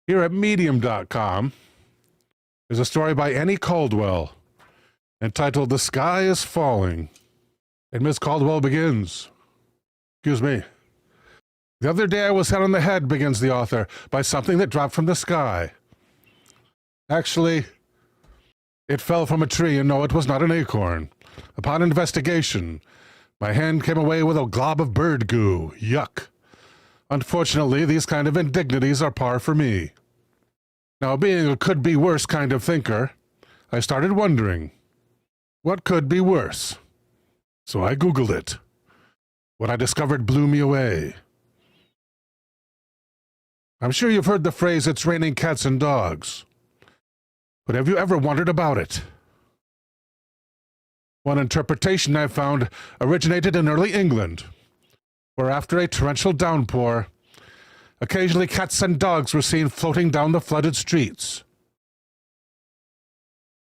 Here at Medium.com is a story by Annie Caldwell entitled The Sky is Falling. And Miss Caldwell begins. Excuse me. The other day I was hit on the head, begins the author, by something that dropped from the sky. Actually, it fell from a tree, and no, it was not an acorn. Upon investigation, my hand came away with a glob of bird goo. Yuck. Unfortunately, these kind of indignities are par for me. Now, being a could-be-worse kind of thinker, I started wondering, what could be worse? So I Googled it. What I discovered blew me away. I'm sure you've heard the phrase, "It's raining cats and dogs." But have you ever wondered about it? One interpretation I found originated in early England, where after a torrential downpour, occasionally cats and dogs were seen floating down the flooded streets.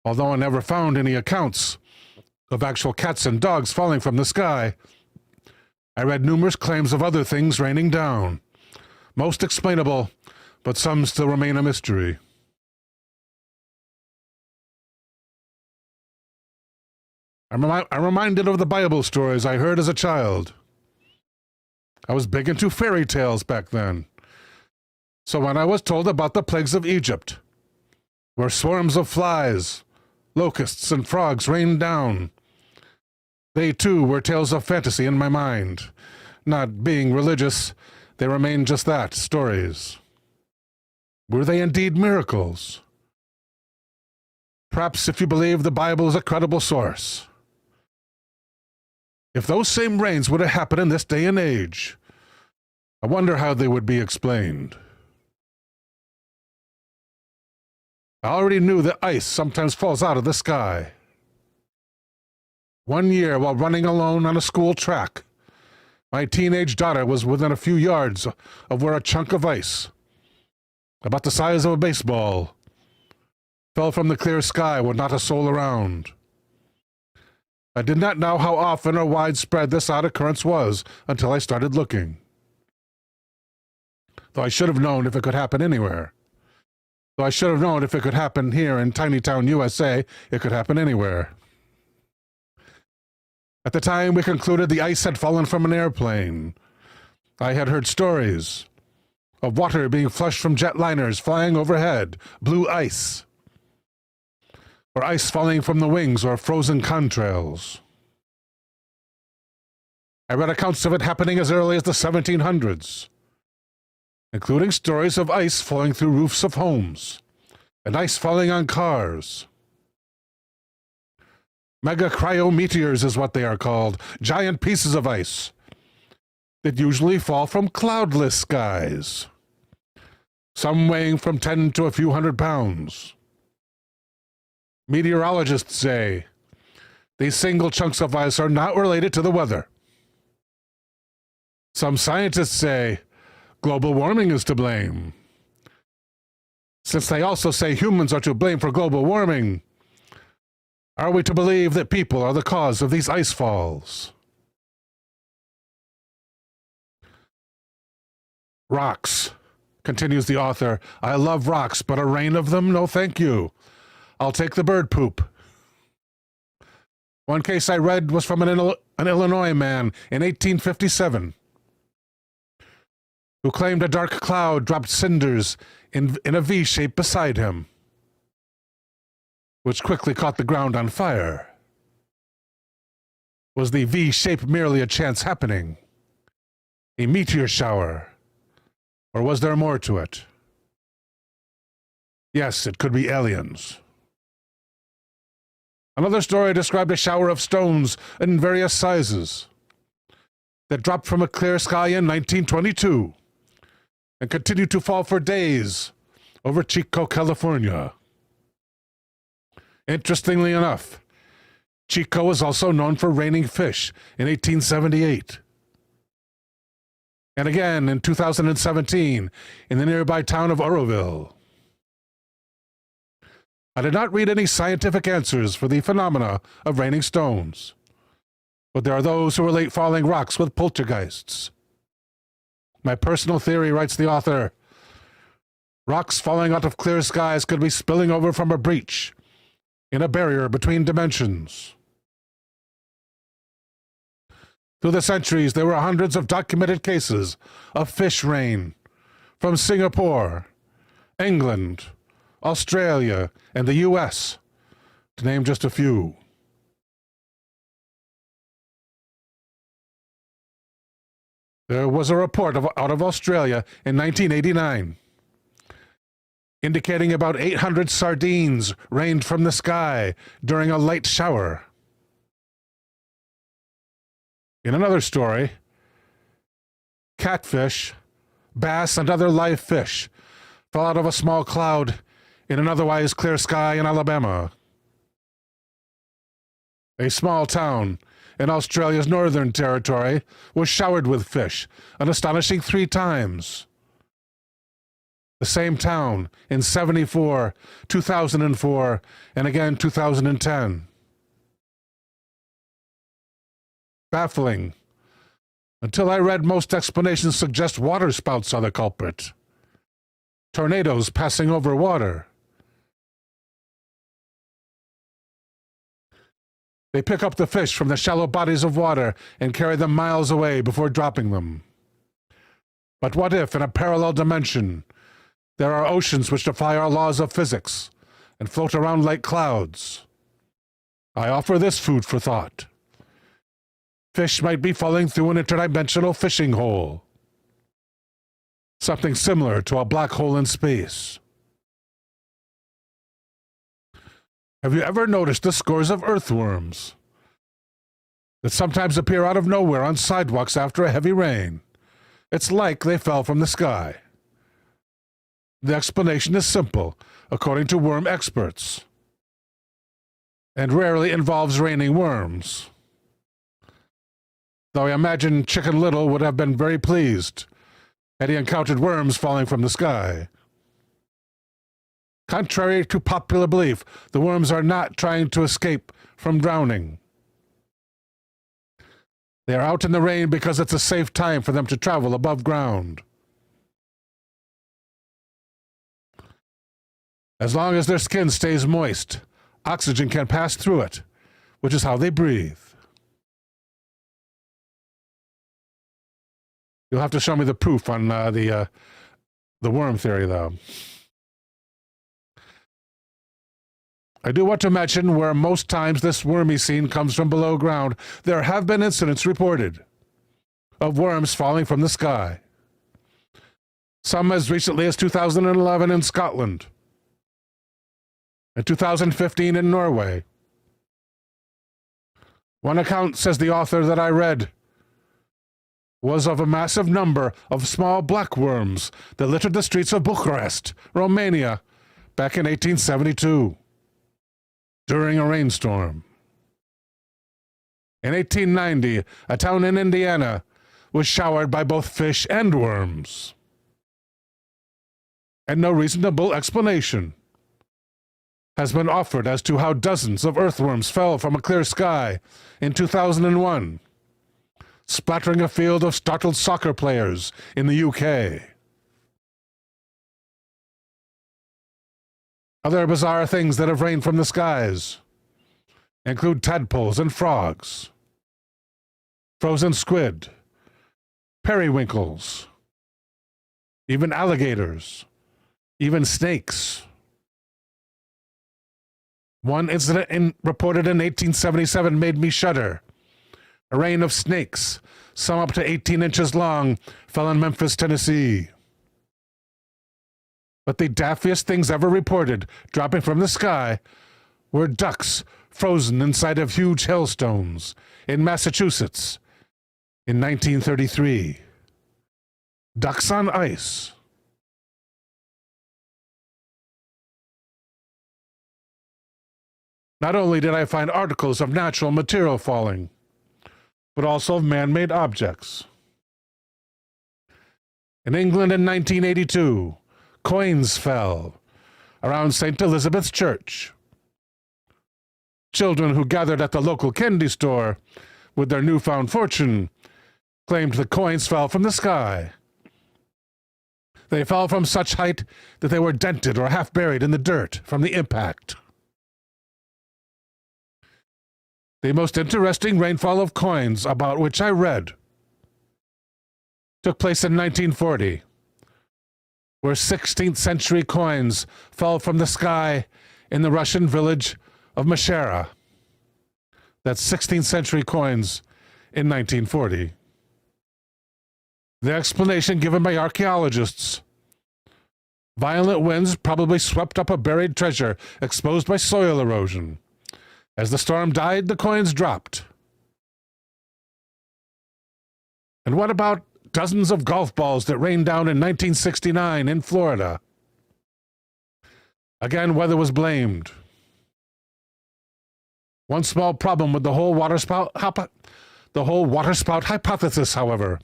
Although I never found any accounts of actual cats and dogs falling from the sky, I read numerous claims of other things raining down. Most explainable, but some still remain a mystery. I'm reminded of the Bible stories I heard as a child. I was big into fairy tales back then. So when I was told about the plagues of Egypt, where swarms of flies, locusts, and frogs rained down, they too were tales of fantasy in my mind. Not being religious, they remained just that, stories. Were they indeed miracles? Perhaps if you believe the Bible is a credible source. If those same rains were to happen in this day and age, I wonder how they would be explained. I already knew that ice sometimes falls out of the sky. One year, while running alone on a school track, my teenage daughter was within a few yards of where a chunk of ice, about the size of a baseball, fell from the clear sky with not a soul around. I did not know how often or widespread this odd occurrence was until I started looking. Though I should have known if it could happen anywhere. Though I should have known if it could happen here in tiny town USA, it could happen anywhere. At the time, we concluded the ice had fallen from an airplane. I had heard stories of water being flushed from jetliners flying overhead, blue ice, or ice falling from the wings or frozen contrails. I read accounts of it happening as early as the 1700s, including stories of ice flowing through roofs of homes and ice falling on cars. Mega-cryometeors is what they are called, giant pieces of ice that usually fall from cloudless skies, some weighing from 10 to a few hundred pounds. Meteorologists say these single chunks of ice are not related to the weather. Some scientists say global warming is to blame. Since they also say humans are to blame for global warming, are we to believe that people are the cause of these ice falls? Rocks, continues the author. I love rocks, but a rain of them? No, thank you. I'll take the bird poop. One case I read was from an Illinois man in 1857 who claimed a dark cloud dropped cinders in a V shape beside him, which quickly caught the ground on fire. Was the V shape merely a chance happening? A meteor shower? Or was there more to it? Yes, it could be aliens. Another story described a shower of stones in various sizes that dropped from a clear sky in 1922 and continued to fall for days over Chico, California. Interestingly enough, Chico was also known for raining fish in 1878. And again in 2017 in the nearby town of Oroville. I did not read any scientific answers for the phenomena of raining stones, but there are those who relate falling rocks with poltergeists. My personal theory, writes the author, Rocks falling out of clear skies could be spilling over from a breach in a barrier between dimensions. Through the centuries, there were hundreds of documented cases of fish rain from Singapore, England, Australia, and the US, to name just a few. There was a report out of Australia in 1989 indicating about 800 sardines rained from the sky during a light shower. In another story, catfish, bass, and other live fish fell out of a small cloud in an otherwise clear sky in Alabama. A small town in Australia's Northern Territory was showered with fish, an astonishing 3 times. The same town in 74, 2004, and again 2010. Baffling. Until I read most explanations suggest waterspouts are the culprit. Tornadoes passing over water. They pick up the fish from the shallow bodies of water and carry them miles away before dropping them. But what if, in a parallel dimension, there are oceans which defy our laws of physics and float around like clouds? I offer this food for thought. Fish might be falling through an interdimensional fishing hole. Something similar to a black hole in space. Have you ever noticed the scores of earthworms that sometimes appear out of nowhere on sidewalks after a heavy rain? It's like they fell from the sky. The explanation is simple, according to worm experts, and rarely involves raining worms. Though I imagine Chicken Little would have been very pleased had he encountered worms falling from the sky. Contrary to popular belief, the worms are not trying to escape from drowning. They are out in the rain because it's a safe time for them to travel above ground. As long as their skin stays moist, oxygen can pass through it, which is how they breathe. You'll have to show me the proof on the worm theory, though. I do want to mention where most times this wormy scene comes from below ground. There have been incidents reported of worms falling from the sky. Some as recently as 2011 in Scotland, and 2015 in Norway. One account, says the author that I read, was of a massive number of small black worms that littered the streets of Bucharest, Romania, back in 1872, during a rainstorm. In 1890, a town in Indiana was showered by both fish and worms. And no reasonable explanation has been offered as to how dozens of earthworms fell from a clear sky in 2001, splattering a field of startled soccer players in the UK. Other bizarre things that have rained from the skies include tadpoles and frogs, frozen squid, periwinkles, even alligators, even snakes. One incident reported in 1877 made me shudder. A rain of snakes, some up to 18 inches long, fell in Memphis, Tennessee. But the daffiest things ever reported, dropping from the sky, were ducks frozen inside of huge hailstones in Massachusetts in 1933. Ducks on ice. Not only did I find articles of natural material falling, but also of man-made objects. In England in 1982, coins fell around St. Elizabeth's Church. Children who gathered at the local candy store with their newfound fortune claimed the coins fell from the sky. They fell from such height that they were dented or half buried in the dirt from the impact. The most interesting rainfall of coins about which I read took place in 1940, where 16th century coins fell from the sky in the Russian village of Mashera. That's 16th century coins in 1940. The explanation given by archaeologists: violent winds probably swept up a buried treasure exposed by soil erosion. As the storm died, the coins dropped. And what about dozens of golf balls that rained down in 1969 in Florida? Again, weather was blamed. One small problem with the whole waterspout hypothesis, however: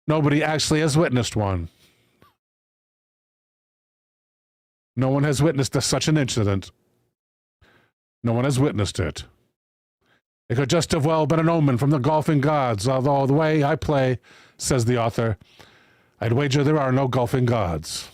nobody actually has witnessed one. No one has witnessed such an incident. No one has witnessed it. It could just have well been an omen from the golfing gods, although the way I play, says the author, I'd wager there are no golfing gods.